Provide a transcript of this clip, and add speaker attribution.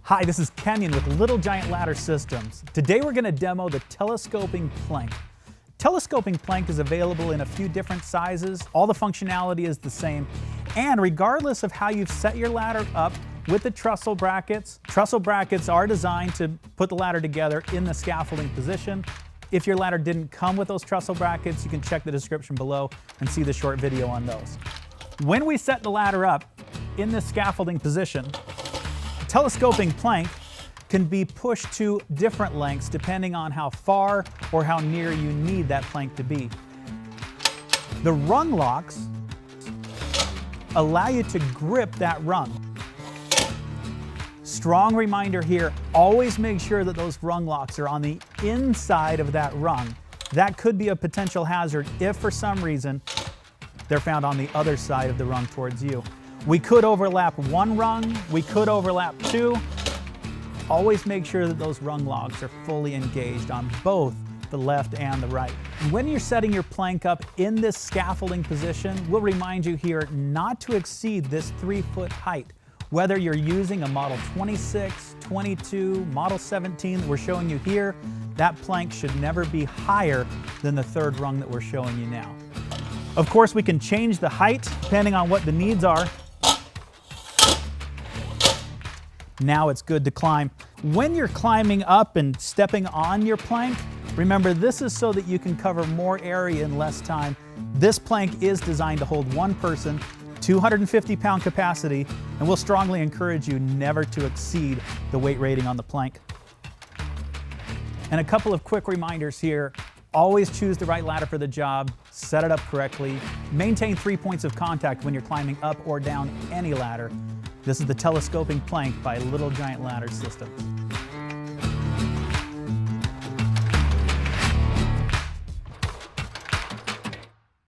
Speaker 1: Hi, this is Kenyon with Little Giant Ladder Systems. Today we're going to demo the telescoping plank. Telescoping plank is available in a few different sizes. All the functionality is the same. And regardless of how you've set your ladder up with the trestle brackets are designed to put the ladder together in the scaffolding position. If your ladder didn't come with those trestle brackets, you can check the description below and see the short video on those. When we set the ladder up in this scaffolding position, telescoping plank can be pushed to different lengths depending on how far or how near you need that plank to be. The rung locks allow you to grip that rung. Strong reminder here, always make sure that those rung locks are on the inside of that rung. That could be a potential hazard if for some reason they're found on the other side of the rung towards you. We could overlap one rung, we could overlap two. Always make sure that those rung locks are fully engaged on both the left and the right. When you're setting your plank up in this scaffolding position, we'll remind you here not to exceed this 3-foot height. Whether you're using a model 26, 22, model 17 that we're showing you here, that plank should never be higher than the third rung that we're showing you now. Of course, we can change the height depending on what the needs are. Now it's good to climb. When you're climbing up and stepping on your plank, remember this is so that you can cover more area in less time. This plank is designed to hold one person, 250-pound capacity, and we'll strongly encourage you never to exceed the weight rating on the plank. And a couple of quick reminders here. Always choose the right ladder for the job, set it up correctly, maintain 3 points of contact when you're climbing up or down any ladder. This is the telescoping plank by Little Giant Ladder Systems.